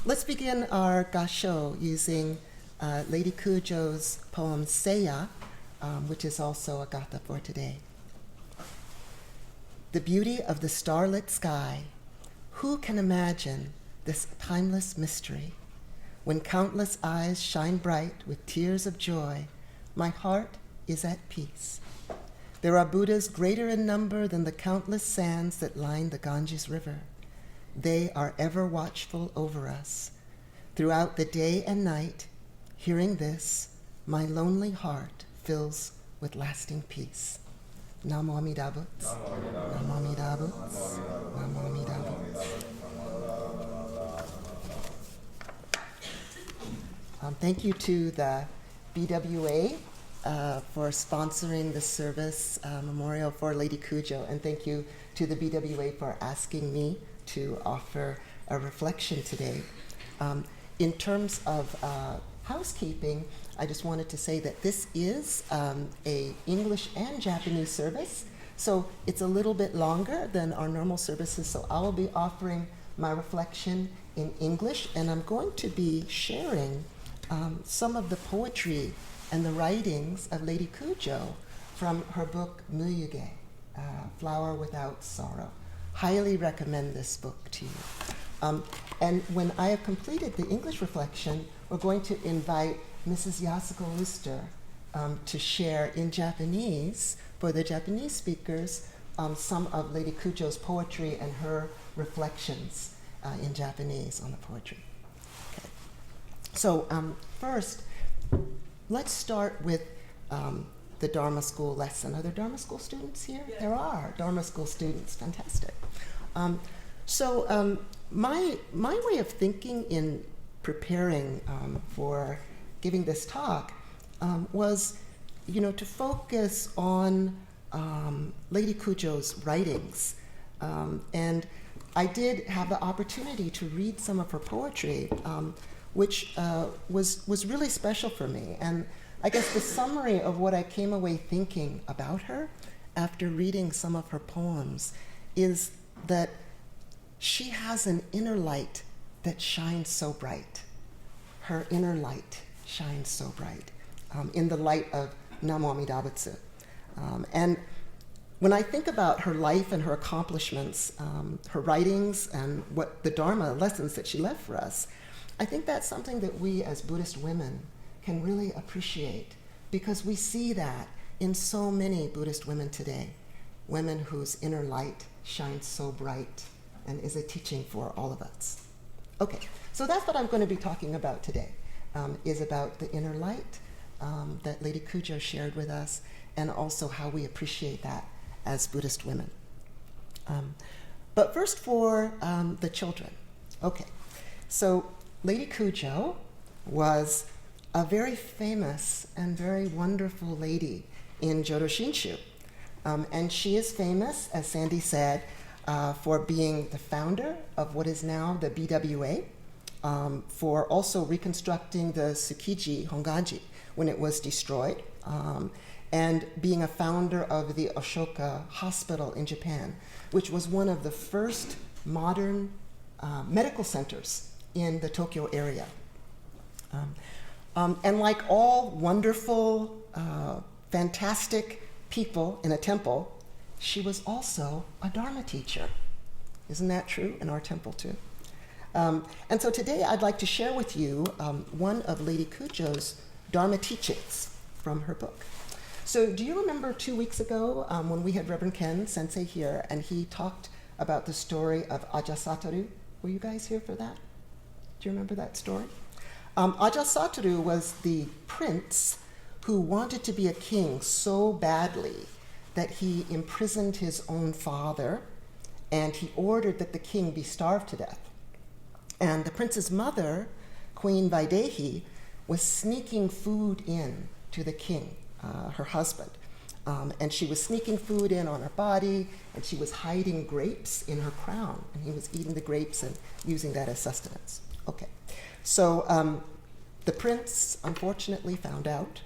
Let's begin our gasho using Lady Kujo's poem Seiya, which is also a gatha for today. The beauty of the starlit sky, who can imagine this timeless mystery? When countless eyes shine bright with tears of joy, my heart is at peace. There are Buddhas greater in number than the countless sands that line the Ganges River. They are ever watchful over us. Throughout the day and night, hearing this, my lonely heart fills with lasting peace. Namo Amida Butsu. Namo Amida Butsu. Namo Amida Butsu. Thank you to the BWA for sponsoring the service memorial for Lady Kujo, and thank you to the BWA for asking me to offer a reflection today. In terms of housekeeping, I just wanted to say that this is a English and Japanese service, so it's a little bit longer than our normal services, so I will be offering my reflection in English, and I'm going to be sharing some of the poetry and the writings of Lady Kujo from her book Muyuge, Flower Without Sorrow. Highly recommend this book to you. And when I have completed the English reflection, we're going to invite Mrs. Yasuko Lister to share in Japanese, for the Japanese speakers, some of Lady Kujo's poetry and her reflections in Japanese on the poetry. Okay. So first, let's start with the Dharma School lesson. Are there Dharma School students here? Yeah. There are Dharma School students. Fantastic. My way of thinking in preparing for giving this talk was, to focus on Lady Kujo's writings. And I did have the opportunity to read some of her poetry, which was really special for me. And I guess the summary of what I came away thinking about her after reading some of her poems is that she has an inner light that shines so bright. Her inner light shines so bright in the light of Namo Amida Butsu. And when I think about her life and her accomplishments, her writings and what the Dharma lessons that she left for us, I think that's something that we as Buddhist women can really appreciate, because we see that in so many Buddhist women today, women whose inner light shines so bright and is a teaching for all of us. Okay, so that's what I'm going to be talking about today, is about the inner light that Lady Kujo shared with us, and also how we appreciate that as Buddhist women. But first for the children. Okay, so Lady Kujo was a very famous and very wonderful lady in Jodo Shinshu. And she is famous, as Sandy said, for being the founder of what is now the BWA, for also reconstructing the Tsukiji Honganji when it was destroyed, and being a founder of the Ashoka Hospital in Japan, which was one of the first modern medical centers in the Tokyo area. And like all wonderful, fantastic people in a temple, she was also a Dharma teacher. Isn't that true in our temple too? And so today I'd like to share with you one of Lady Kujo's Dharma teachings from her book. So do you remember 2 weeks ago when we had Reverend Ken Sensei here, and he talked about the story of Ajasatoru? Were you guys here for that? Do you remember that story? Ajasatoru was the prince who wanted to be a king so badly that he imprisoned his own father, and he ordered that the king be starved to death. And the prince's mother, Queen Vaidehi, was sneaking food in to the king, her husband. And she was sneaking food in on her body, and she was hiding grapes in her crown, and he was eating the grapes and using that as sustenance. Okay, so the prince unfortunately found out,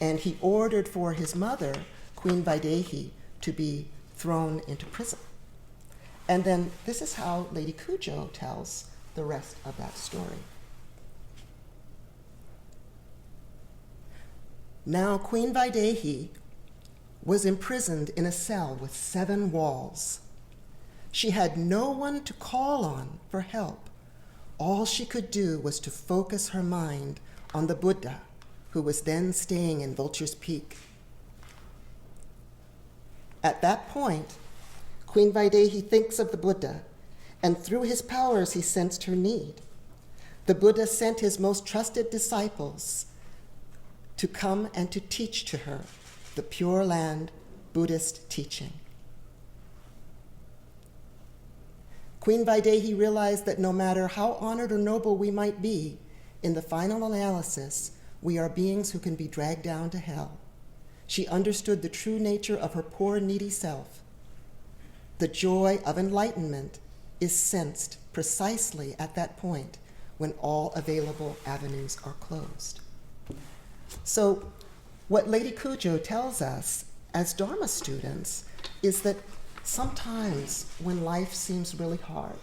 and he ordered for his mother, Queen Vaidehi, to be thrown into prison. And then this is how Lady Kujo tells the rest of that story. Now, Queen Vaidehi was imprisoned in a cell with 7 walls. She had no one to call on for help. All she could do was to focus her mind on the Buddha, who was then staying in Vulture's Peak. At that point, Queen Vaidehi thinks of the Buddha, and through his powers he sensed her need. The Buddha sent his most trusted disciples to come and to teach to her the Pure Land Buddhist teaching. Queen Vaidehi realized that no matter how honored or noble we might be, in the final analysis, we are beings who can be dragged down to hell. She understood the true nature of her poor, needy self. The joy of enlightenment is sensed precisely at that point when all available avenues are closed. So what Lady Kujo tells us as Dharma students is that sometimes when life seems really hard,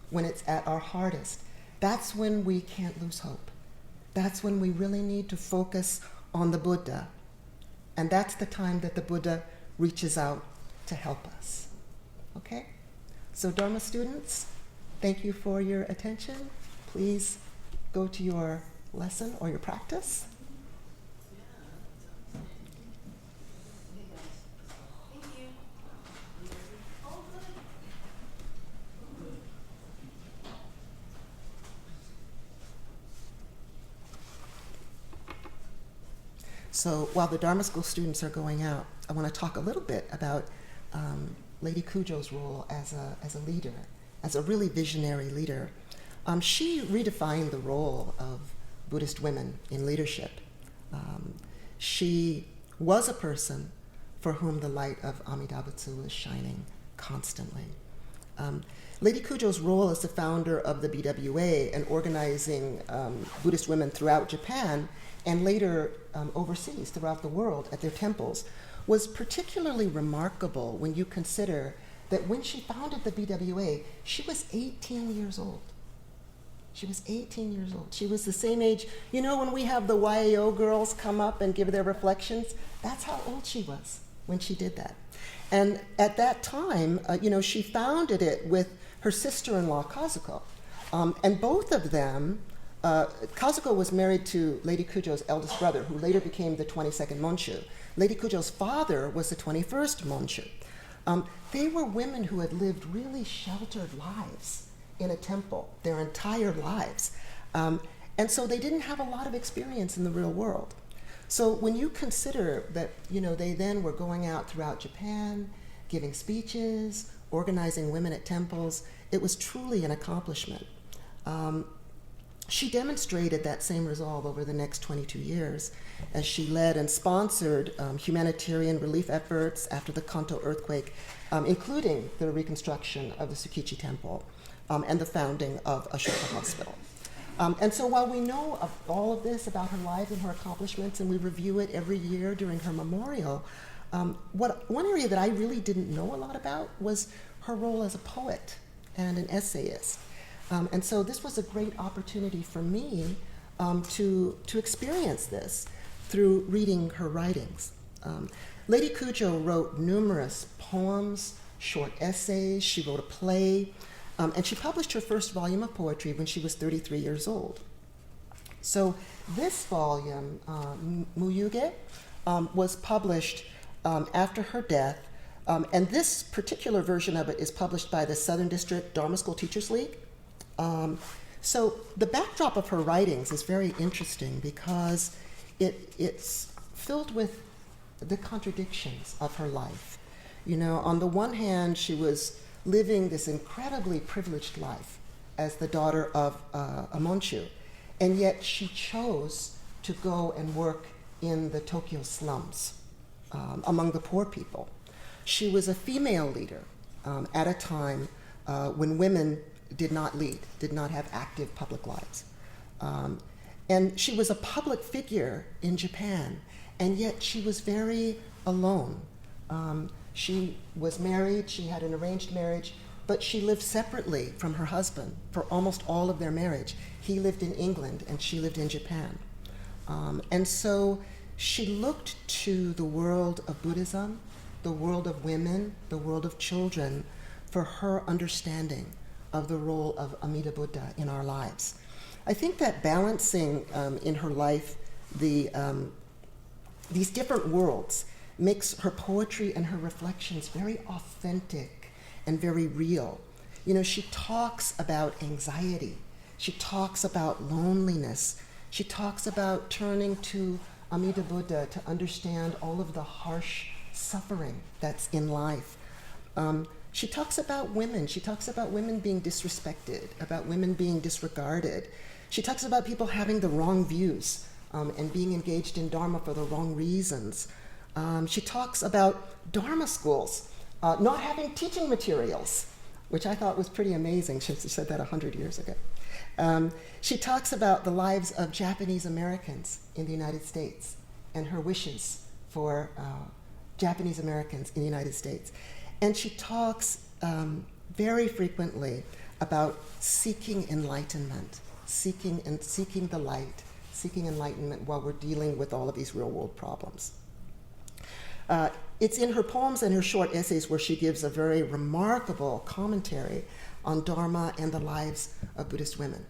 when it's at our hardest, that's when we can't lose hope. That's when we really need to focus on the Buddha. And that's the time that the Buddha reaches out to help us. Okay? So Dharma students, thank you for your attention. Please go to your lesson or your practice. So while the Dharma School students are going out, I want to talk a little bit about Lady Kujo's role as a leader, as a really visionary leader. She redefined the role of Buddhist women in leadership. She was a person for whom the light of Amitabha Butsu was shining constantly. Lady Kujo's role as the founder of the BWA and organizing Buddhist women throughout Japan and later overseas throughout the world at their temples was particularly remarkable when you consider that when she founded the BWA, she was 18 years old. She was 18 years old. She was the same age, you know, when we have the YAO girls come up and give their reflections, that's how old she was when she did that. And at that time, she founded it with her sister-in-law, Kazuko. And both of them, Kazuko was married to Lady Kujo's eldest brother, who later became the 22nd Monshu. Lady Kujo's father was the 21st Monshu. They were women who had lived really sheltered lives in a temple their entire lives. And so they didn't have a lot of experience in the real world. So when you consider that, they then were going out throughout Japan, giving speeches, organizing women at temples, it was truly an accomplishment. She demonstrated that same resolve over the next 22 years as she led and sponsored humanitarian relief efforts after the Kanto earthquake, including the reconstruction of the Tsukichi Temple and the founding of Ashoka Hospital. And so while we know of all of this about her life and her accomplishments, and we review it every year during her memorial, one area that I really didn't know a lot about was her role as a poet and an essayist. And so this was a great opportunity for me to experience this through reading her writings. Lady Kujo wrote numerous poems, short essays. She wrote a play, and she published her first volume of poetry when she was 33 years old. So this volume, Muyuge, was published after her death, and this particular version of it is published by the Southern District Dharma School Teachers League. So the backdrop of her writings is very interesting because it's filled with the contradictions of her life. On the one hand, she was living this incredibly privileged life as the daughter of a Monshu, and yet she chose to go and work in the Tokyo slums among the poor people. She was a female leader at a time when women did not lead, did not have active public lives. And she was a public figure in Japan, and yet she was very alone. She was married, she had an arranged marriage, but she lived separately from her husband for almost all of their marriage. He lived in England and she lived in Japan. And so she looked to the world of Buddhism, the world of women, the world of children, for her understanding of the role of Amida Buddha in our lives. I think that balancing in her life these different worlds makes her poetry and her reflections very authentic and very real. You know, she talks about anxiety. She talks about loneliness. She talks about turning to Amida Buddha to understand all of the harsh suffering that's in life. She talks about women. She talks about women being disrespected, about women being disregarded. She talks about people having the wrong views and being engaged in Dharma for the wrong reasons. She talks about Dharma schools not having teaching materials, which I thought was pretty amazing. She said that 100 years ago. She talks about the lives of Japanese Americans in the United States and her wishes for Japanese Americans in the United States. And she talks very frequently about seeking enlightenment, seeking the light, seeking enlightenment while we're dealing with all of these real-world problems. It's in her poems and her short essays where she gives a very remarkable commentary on Dharma and the lives of Buddhist women.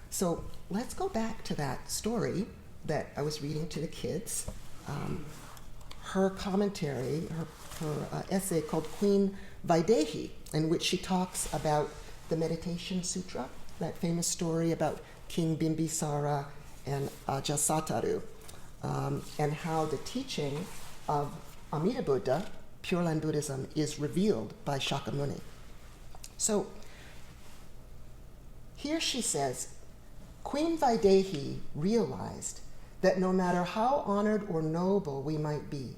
So let's go back to that story that I was reading to the kids. Her commentary, her essay called Queen Vaidehi, in which she talks about the Meditation Sutra, that famous story about King Bimbisara and Ajatasattu, and how the teaching of Amida Buddha, Pure Land Buddhism, is revealed by Shakyamuni. So here she says, Queen Vaidehi realized that no matter how honored or noble we might be,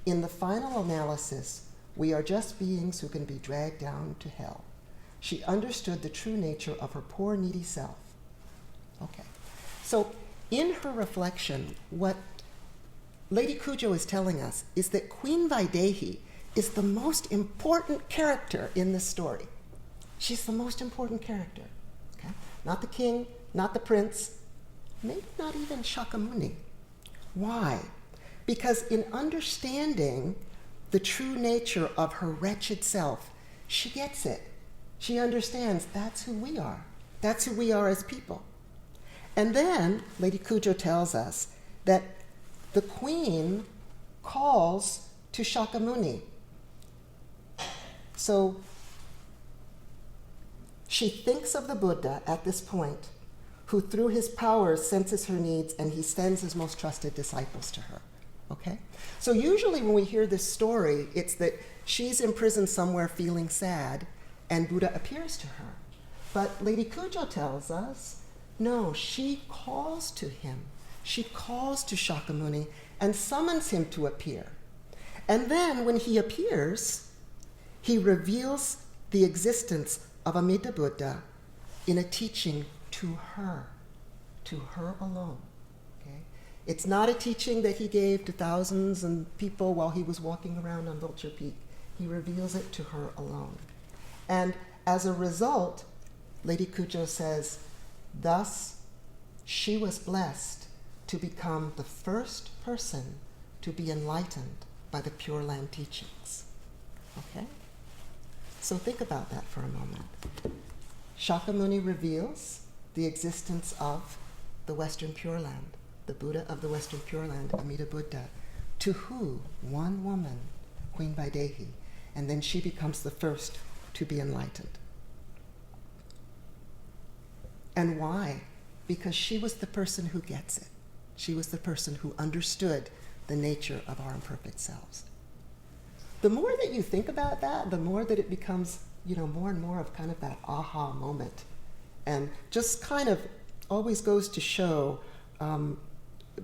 in the final analysis, we are just beings who can be dragged down to hell. She understood the true nature of her poor, needy self. Okay. So in her reflection, what Lady Kujo is telling us is that Queen Vaidehi is the most important character in this story. She's the most important character. Okay? Not the king, not the prince, maybe not even Shakyamuni. Why? Because in understanding the true nature of her wretched self, she gets it. She understands that's who we are. That's who we are as people. And then Lady Kujo tells us that the queen calls to Shakyamuni. So she thinks of the Buddha at this point, who through his power senses her needs, and he sends his most trusted disciples to her. Okay? So usually when we hear this story, it's that she's imprisoned somewhere feeling sad, and Buddha appears to her. But Lady Kujo tells us, no, she calls to him. She calls to Shakyamuni and summons him to appear. And then when he appears, he reveals the existence of Amida Buddha in a teaching to her alone. Okay? It's not a teaching that he gave to thousands of people while he was walking around on Vulture Peak. He reveals it to her alone. And as a result, Lady Kujo says, thus she was blessed to become the first person to be enlightened by the Pure Land teachings. Okay? So think about that for a moment. Shakyamuni reveals the existence of the Western Pure Land, the Buddha of the Western Pure Land, Amida Buddha, to who? One woman, Queen Vaidehi, and then she becomes the first to be enlightened. And why? Because she was the person who gets it. She was the person who understood the nature of our imperfect selves. The more that you think about that, the more that it becomes, more and more of kind of that aha moment. And just kind of always goes to show,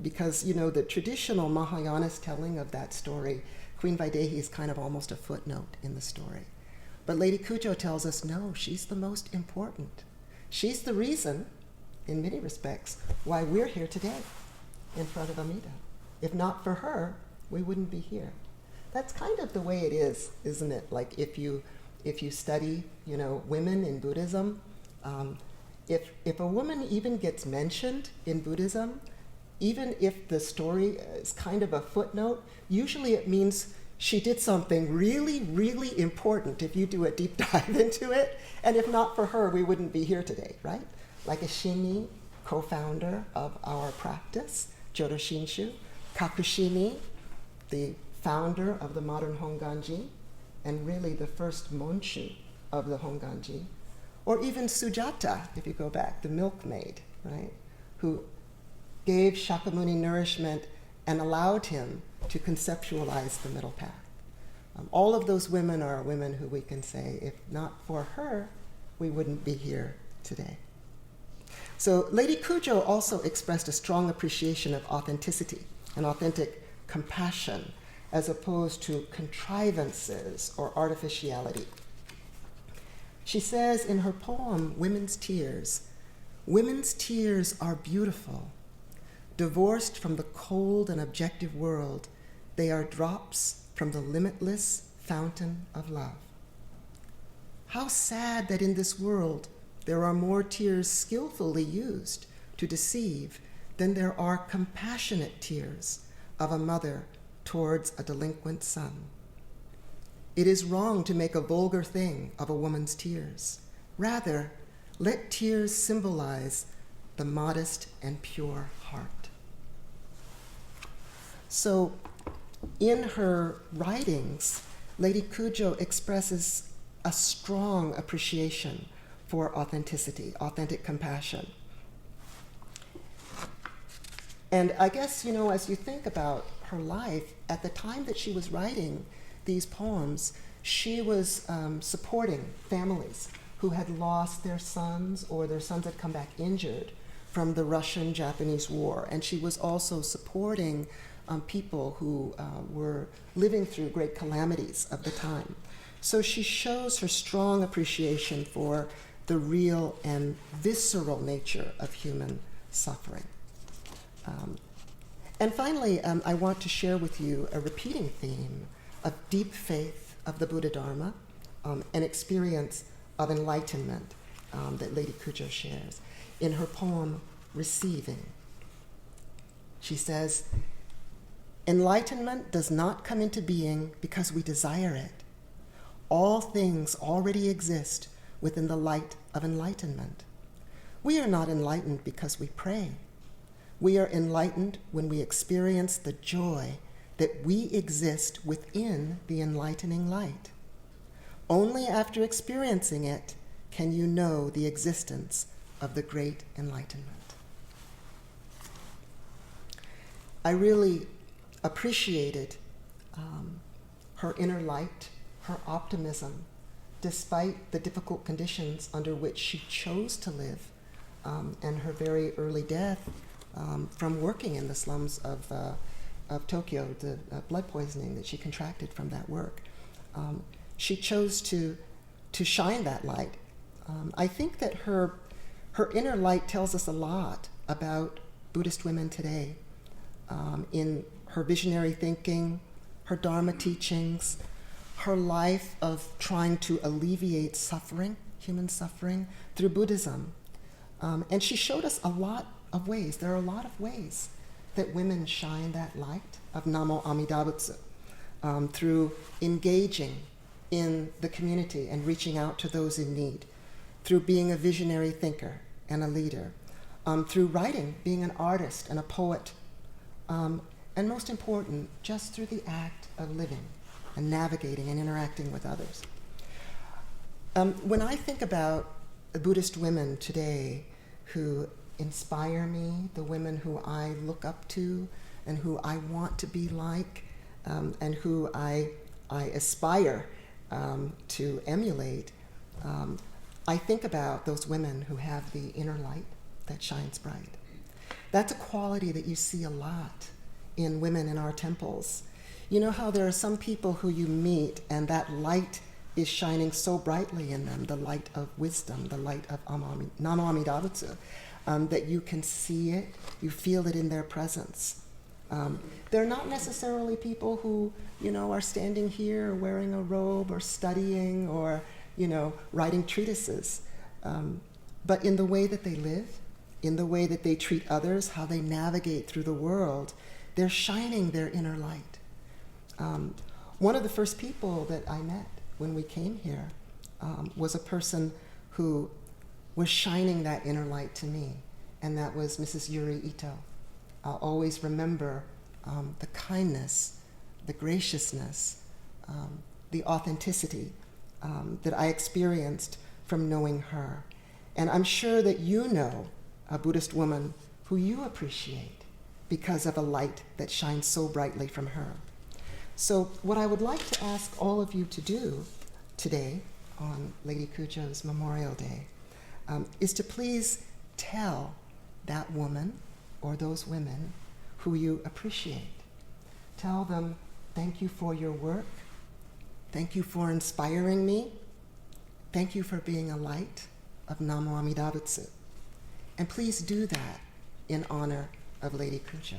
because, the traditional Mahayanist telling of that story, Queen Vaidehi is kind of almost a footnote in the story. But Lady Kujo tells us, no, she's the most important. She's the reason, in many respects, why we're here today in front of Amida. If not for her, we wouldn't be here. That's kind of the way it is, isn't it? Like if you if you study, women in Buddhism, if a woman even gets mentioned in Buddhism, even if the story is kind of a footnote, usually it means she did something really, really important if you do a deep dive into it. And if not for her, we wouldn't be here today, right? Like a Shini, co-founder of our practice, Jodo Shinshu, Kakushini, the founder of the modern Honganji, and really the first Monshu of the Honganji, or even Sujata, if you go back, the milkmaid, right, who gave Shakyamuni nourishment and allowed him to conceptualize the middle path. All of those women are women who we can say, if not for her, we wouldn't be here today. So Lady Kujo also expressed a strong appreciation of authenticity and authentic compassion, as opposed to contrivances or artificiality. She says in her poem, Women's Tears are beautiful. Divorced from the cold and objective world, they are drops from the limitless fountain of love. How sad that in this world there are more tears skillfully used to deceive than there are compassionate tears of a mother towards a delinquent son. It is wrong to make a vulgar thing of a woman's tears. Rather, let tears symbolize the modest and pure heart. So, in her writings, Lady Kujo expresses a strong appreciation for authenticity, authentic compassion. And I guess, as you think about her life, at the time that she was writing these poems, she was supporting families who had lost their sons or their sons had come back injured from the Russian-Japanese War. And she was also supporting people who were living through great calamities of the time. So she shows her strong appreciation for the real and visceral nature of human suffering. And finally, I want to share with you a repeating theme of deep faith of the Buddha Dharma, an experience of enlightenment that Lady Kujo shares. In her poem, Receiving, she says, enlightenment does not come into being because we desire it. All things already exist within the light of enlightenment. We are not enlightened because we pray. We are enlightened when we experience the joy that we exist within the enlightening light. Only after experiencing it can you know the existence of the great enlightenment. I really appreciated her inner light, her optimism, despite the difficult conditions under which she chose to live, and her very early death from working in the slums of Tokyo, the blood poisoning that she contracted from that work. She chose to shine that light. I think that her inner light tells us a lot about Buddhist women today, in her visionary thinking, her Dharma teachings, her life of trying to alleviate suffering, human suffering, through Buddhism. And she showed us a lot of ways. There are a lot of ways that women shine that light of Namo Amida Butsu, through engaging in the community and reaching out to those in need, through being a visionary thinker and a leader, through writing, being an artist and a poet, and most important, just through the act of living and navigating and interacting with others. When I think about the Buddhist women today who inspire me, the women who I look up to and who I want to be like, and who I aspire to emulate, I think about those women who have the inner light that shines bright. That's a quality that you see a lot in women in our temples. You know how there are some people who you meet and that light is shining so brightly in them, the light of wisdom, the light of Namo Amida Butsu, that you can see it, you feel it in their presence. They're not necessarily people who, are standing here wearing a robe or studying or writing treatises. But in the way that they live, in the way that they treat others, how they navigate through the world, they're shining their inner light. One of the first people that I met when we came here was a person who was shining that inner light to me, and that was Mrs. Yuri Ito. I'll always remember the kindness, the graciousness, the authenticity that I experienced from knowing her. And I'm sure that you know a Buddhist woman who you appreciate because of a light that shines so brightly from her. So what I would like to ask all of you to do today on Lady Kujo's Memorial Day is to please tell that woman or those women who you appreciate. Tell them, thank you for your work. Thank you for inspiring me. Thank you for being a light of Namo Amida Butsu. And please do that in honor of Lady Kujo.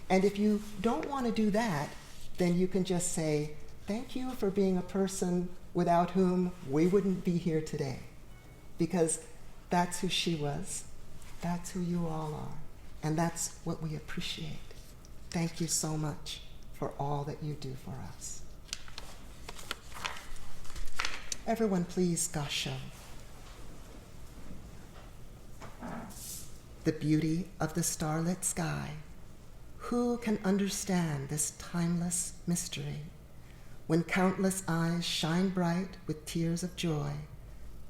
And if you don't want to do that, then you can just say, thank you for being a person without whom we wouldn't be here today. Because that's who she was, that's who you all are, and that's what we appreciate. Thank you so much for all that you do for us. Everyone please gasho. The beauty of the starlit sky. Who can understand this timeless mystery? When countless eyes shine bright with tears of joy,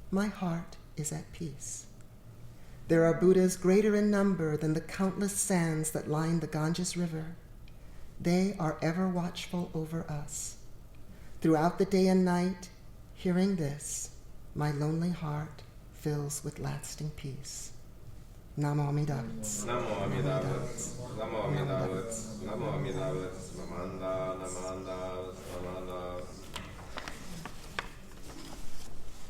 my heart is at peace. There are Buddhas greater in number than the countless sands that line the Ganges River. They are ever watchful over us. Throughout the day and night, hearing this, my lonely heart fills with lasting peace. Namo Amida Butsu. Namo Amida Butsu. Namo Amida Butsu. Namo Amida Butsu. Namanda, Namanda, Namanda.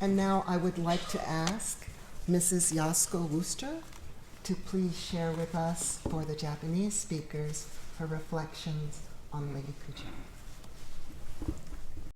And now I would like to ask Mrs. Yasko Wooster to please share with us, for the Japanese speakers, her reflections on Lady Kujo.